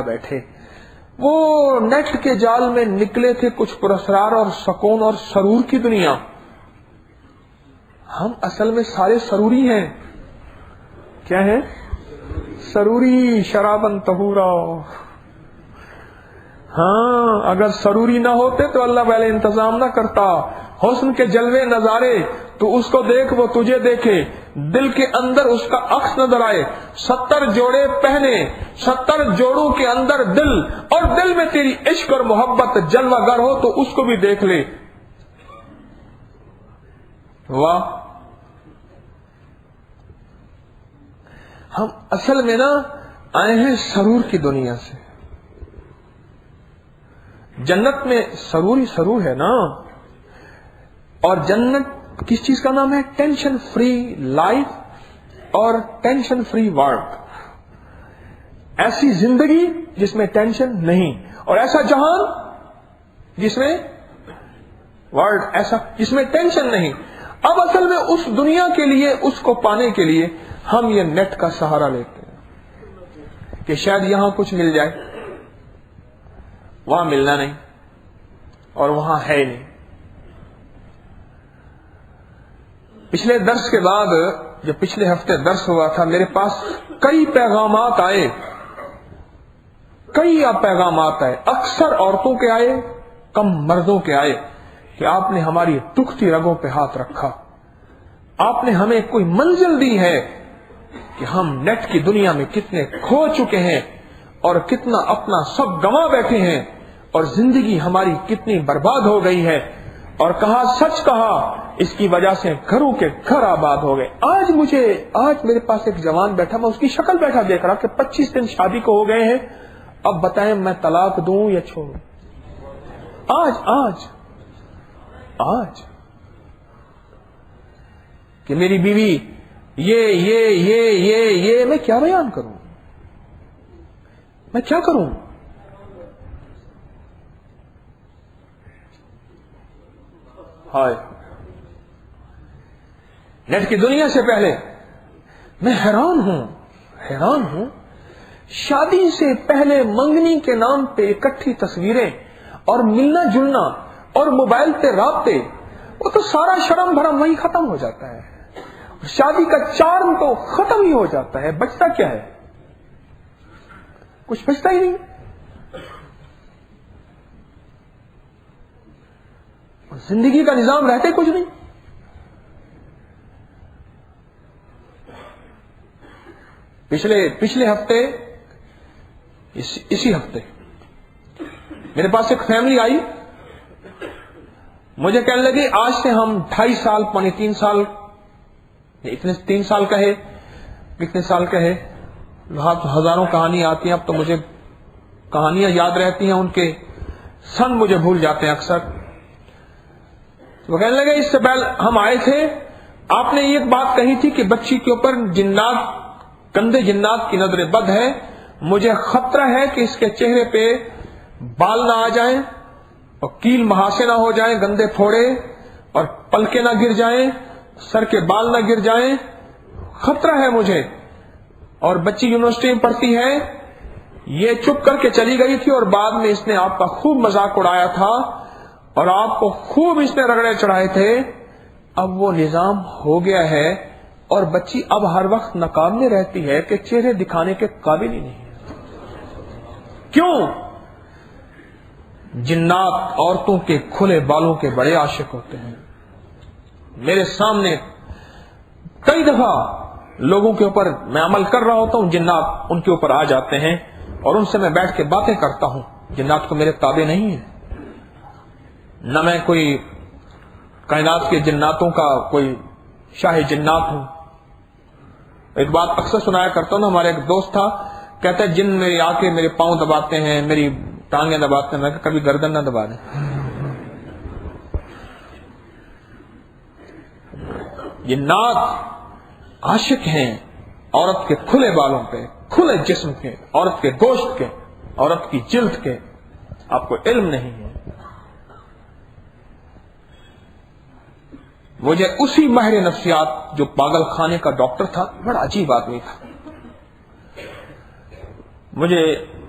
بیٹھے، وہ نیٹ کے جال میں نکلے تھے کچھ پراسرار اور سکون اور سرور کی دنیا. ہم اصل میں سارے سروری ہیں. کیا ہے؟ سروری شرابن طہورا. ہاں، اگر سروری نہ ہوتے تو اللہ پہلے انتظام نہ کرتا. حسن کے جلوے نظارے، تو اس کو دیکھ وہ تجھے دیکھے، دل کے اندر اس کا عکس نظر آئے. 70 جوڑے پہنے، 70 جوڑوں کے اندر دل، اور دل میں تیری عشق اور محبت جلوہ گر ہو تو اس کو بھی دیکھ لے. واہ. ہم اصل میں نا آئے ہیں سرور کی دنیا سے. جنت میں سروری سرور ہے نا. اور جنت کس چیز کا نام ہے؟ ٹینشن فری لائف اور ٹینشن فری ورک. ایسی زندگی جس میں ٹینشن نہیں، اور ایسا جہان جس میں ورلڈ ایسا جس میں ٹینشن نہیں. اب اصل میں اس دنیا کے لیے، اس کو پانے کے لیے ہم یہ نیٹ کا سہارا لیتے ہیں کہ شاید یہاں کچھ مل جائے. وہاں ملنا نہیں اور وہاں ہے نہیں. پچھلے درس کے بعد، جو پچھلے ہفتے درس ہوا تھا، میرے پاس کئی پیغامات آئے، اکثر عورتوں کے آئے، کم مردوں کے آئے، کہ آپ نے ہماری دکھتی رگوں پہ ہاتھ رکھا. آپ نے ہمیں کوئی منزل دی ہے کہ ہم نیٹ کی دنیا میں کتنے کھو چکے ہیں اور کتنا اپنا سب گنوا بیٹھے ہیں، اور زندگی ہماری کتنی برباد ہو گئی ہے. اور کہا، سچ کہا، اس کی وجہ سے گھروں کے گھر آباد ہو گئے. آج میرے پاس ایک جوان بیٹھا، میں اس کی شکل بیٹھا دیکھ رہا کہ 25 دن شادی کو ہو گئے ہیں. اب بتائیں میں طلاق دوں یا چھوڑوں؟ آج کہ میری بیوی یہ میں کیا بیان کروں؟ میں کیا کروں؟ ہائے. نیٹ کی دنیا سے پہلے میں حیران ہوں. شادی سے پہلے منگنی کے نام پہ اکٹھی تصویریں اور ملنا جلنا اور موبائل پہ رابطے، وہ تو سارا شرم بھرم وہی ختم ہو جاتا ہے. شادی کا چارم تو ختم ہی ہو جاتا ہے. بچتا کیا ہے؟ کچھ بچتا ہی نہیں. زندگی کا نظام رہتے کچھ نہیں. پچھلے ہفتے، اسی ہفتے میرے پاس ایک فیملی آئی، مجھے کہنے لگی آج سے ہم 2.5 سال، 3 سال، اتنے 3 سال کہے، کتنے سال کہے، ہزاروں کہانی آتی ہیں. اب تو مجھے کہانیاں یاد رہتی ہیں، ان کے سن مجھے بھول جاتے ہیں اکثر. وہ کہنے لگے اس سے پہلے ہم آئے تھے، آپ نے ایک بات کہی تھی کہ بچی کے اوپر گندے جنات کی نظر بد ہے. مجھے خطرہ ہے کہ اس کے چہرے پہ بال نہ آ جائیں اور کیل مہاسے نہ ہو جائیں، گندے پھوڑے، اور پلکیں نہ گر جائیں، سر کے بال نہ گر جائیں. خطرہ ہے مجھے. اور بچی یونیورسٹی میں پڑھتی ہے. یہ چپ کر کے چلی گئی تھی، اور بعد میں اس نے آپ کا خوب مذاق اڑایا تھا اور آپ کو خوب اس نے رگڑے چڑھائے تھے. اب وہ نظام ہو گیا ہے، اور بچی اب ہر وقت نقاب میں رہتی ہے کہ چہرے دکھانے کے قابل ہی نہیں ہے. کیوں؟ جنات عورتوں کے کھلے بالوں کے بڑے عاشق ہوتے ہیں. میرے سامنے کئی دفعہ لوگوں کے اوپر میں عمل کر رہا ہوتا ہوں، جنات ان کے اوپر آ جاتے ہیں اور ان سے میں بیٹھ کے باتیں کرتا ہوں. جنات کو میرے تابع نہیں ہے، نہ میں کوئی کائنات کے جناتوں کا کوئی شاہ جنات ہوں. ایک بات اکثر سنایا کرتا ہوں، ہمارا ایک دوست تھا، کہتا ہے جن میرے آ کے میرے پاؤں دباتے ہیں، میری ٹانگیں دباتے ہیں، میں کبھی گردن نہ دبا دیں. جنات عاشق ہیں عورت کے کھلے بالوں پہ، کھلے جسم کے، عورت کے گوشت کے، عورت کی جلد کے. آپ کو علم نہیں ہے. مجھے اسی ماہر نفسیات جو پاگل خانے کا ڈاکٹر تھا، بڑا عجیب آدمی تھا، مجھے